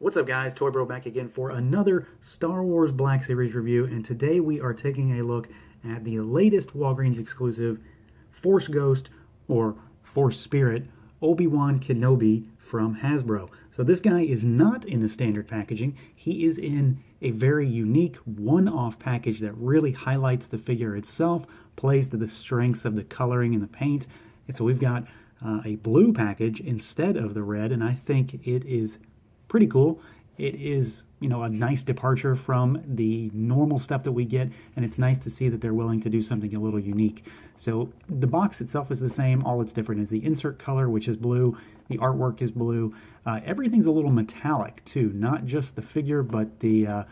What's up guys, Toy Bro back again for another Star Wars Black Series review, and today we are taking a look at the latest Walgreens exclusive Force Ghost or Force Spirit Obi-Wan Kenobi from Hasbro. So this guy is not in the standard packaging, he is in a very unique one-off package that really highlights the figure itself, plays to the strengths of the coloring and the paint. And so we've got a blue package instead of the red, and I think it is pretty cool. It is, a nice departure from the normal stuff that we get, and it's nice to see that they're willing to do something a little unique. So the box itself is the same. All that's different is the insert color, which is blue. The artwork is blue. Everything's a little metallic too, not just the figure, but the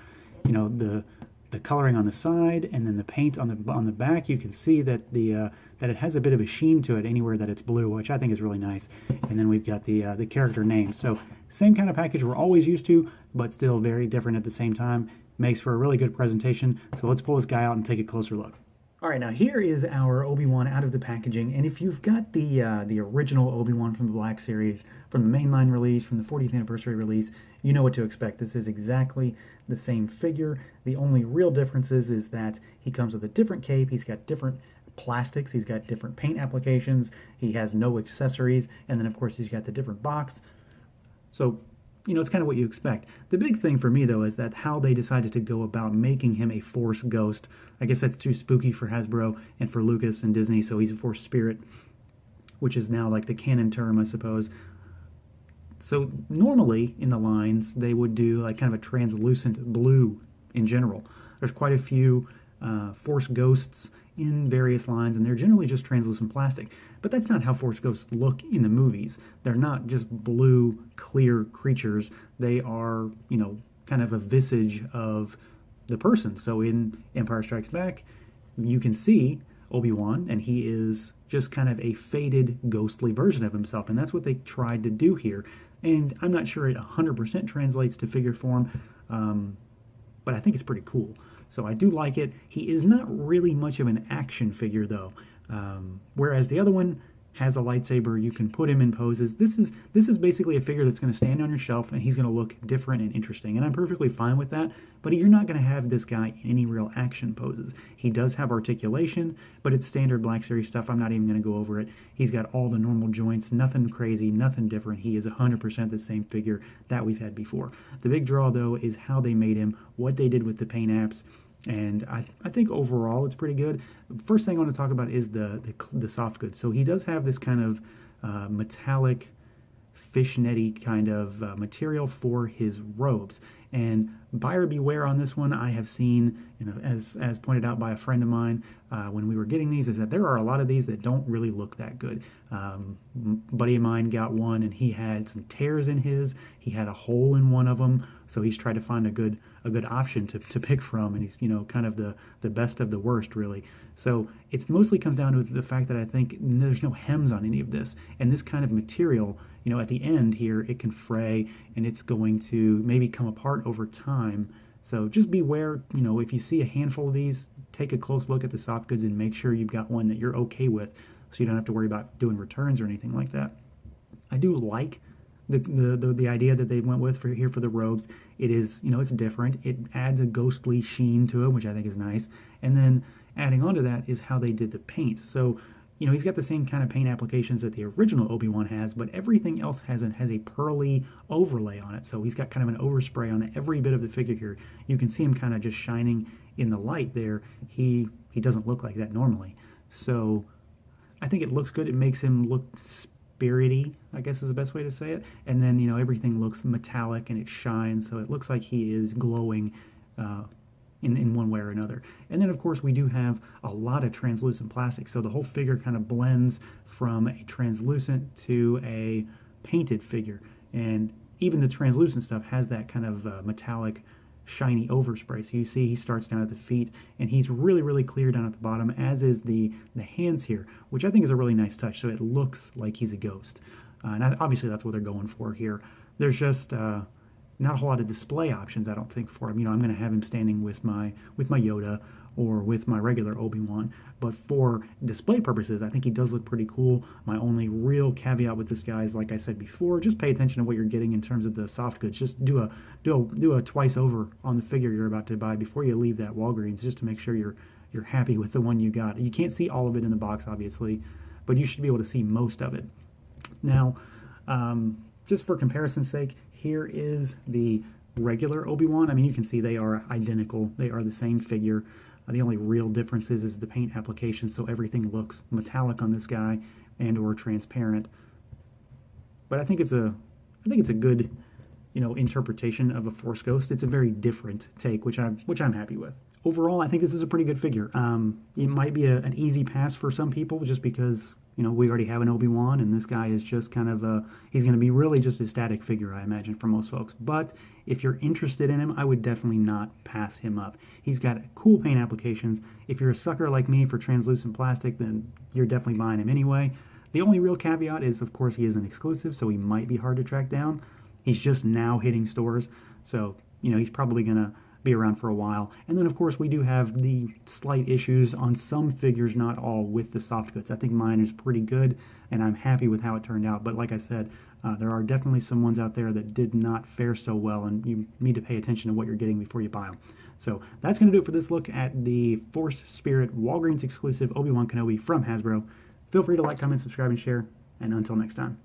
coloring on the side, and then the paint on the back. You can see that that it has a bit of a sheen to it anywhere that it's blue, which I think is really nice. And then we've got the character names. So same kind of package we're always used to, but still very different at the same time. Makes for a really good presentation. So let's pull this guy out and take a closer look. All right, now here is our Obi-Wan out of the packaging, and if you've got the original Obi-Wan from the Black Series, from the mainline release, from the 40th anniversary release, you know what to expect. This is exactly the same figure. The only real difference is that he comes with a different cape, he's got different plastics, he's got different paint applications, he has no accessories, and then of course he's got the different box. So it's kind of what you expect. The big thing for me, though, is that how they decided to go about making him a Force Ghost. I guess that's too spooky for Hasbro and for Lucas and Disney, so he's a Force Spirit, which is now like the canon term, I suppose. So normally in the lines, they would do like kind of a translucent blue in general. There's quite a few Force Ghosts in various lines, and they're generally just translucent plastic. But that's not how Force Ghosts look in the movies. They're not just blue, clear creatures. They are, kind of a visage of the person. So in Empire Strikes Back, you can see Obi-Wan, and he is just kind of a faded, ghostly version of himself, and that's what they tried to do here. And I'm not sure it 100% translates to figure form, but I think it's pretty cool. So I do like it. He is not really much of an action figure, though. Whereas the other one has a lightsaber, you can put him in poses. This is basically a figure that's going to stand on your shelf, and he's going to look different and interesting. And I'm perfectly fine with that, but you're not going to have this guy in any real action poses. He does have articulation, but it's standard Black Series stuff. I'm not even going to go over it. He's got all the normal joints, nothing crazy, nothing different. He is 100% the same figure that we've had before. The big draw, though, is how they made him, what they did with the paint apps, and I think overall it's pretty good. First thing I want to talk about is the soft goods. So he does have this kind of metallic, fishnetty kind of material for his robes. And buyer beware on this one. I have seen, as pointed out by a friend of mine when we were getting these, is that there are a lot of these that don't really look that good. Buddy of mine got one, and he had some tears in his. He had a hole in one of them, so he's tried to find a good option to pick from, and he's kind of the best of the worst, really. So it mostly comes down to the fact that I think there's no hems on any of this, and this kind of material, at the end here, it can fray, and it's going to maybe come apart over time. So just beware, if you see a handful of these, take a close look at the soft goods and make sure you've got one that you're okay with, so you don't have to worry about doing returns or anything like that. I do like the idea that they went with for the robes. It is, it's different. It adds a ghostly sheen to it, which I think is nice. And then adding on to that is how they did the paint. So, he's got the same kind of paint applications that the original Obi-Wan has, but everything else has a pearly overlay on it. So he's got kind of an overspray on every bit of the figure here. You can see him kind of just shining in the light there. He doesn't look like that normally. So I think it looks good. It makes him look spirity, I guess is the best way to say it. And then, everything looks metallic and it shines, so it looks like he is glowing in one way or another. And then, of course, we do have a lot of translucent plastic, so the whole figure kind of blends from a translucent to a painted figure. And even the translucent stuff has that kind of metallic, shiny overspray. So you see he starts down at the feet, and he's really, really clear down at the bottom, as is the hands here, which I think is a really nice touch, so it looks like he's a ghost. And obviously that's what they're going for here. There's just not a whole lot of display options, I don't think, for him. I'm going to have him standing with my Yoda, or with my regular Obi-Wan. But for display purposes, I think he does look pretty cool. My only real caveat with this guy is, like I said before, just pay attention to what you're getting in terms of the soft goods. Just do a twice over on the figure you're about to buy before you leave that Walgreens, just to make sure you're happy with the one you got. You can't see all of it in the box, obviously, but you should be able to see most of it. Now, just for comparison's sake, here is the regular Obi-Wan. I mean, you can see they are identical. They are the same figure. The only real difference is the paint application, so everything looks metallic on this guy and or transparent. But I think it's a good, interpretation of a Force Ghost. It's a very different take, which I'm happy with. Overall, I think this is a pretty good figure. It might be an easy pass for some people just because we already have an Obi-Wan, and this guy is just kind of he's going to be really just a static figure, I imagine, for most folks. But if you're interested in him, I would definitely not pass him up. He's got cool paint applications. If you're a sucker like me for translucent plastic, then you're definitely buying him anyway. The only real caveat is, of course, he is an exclusive, so he might be hard to track down. He's just now hitting stores, so he's probably going to be around for a while. And then, of course, we do have the slight issues on some figures, not all, with the soft goods. I think mine is pretty good, and I'm happy with how it turned out. But like I said, there are definitely some ones out there that did not fare so well, and you need to pay attention to what you're getting before you buy them. So that's going to do it for this look at the Force Spirit Walgreens exclusive Obi-Wan Kenobi from Hasbro. Feel free to like, comment, subscribe, and share. And until next time.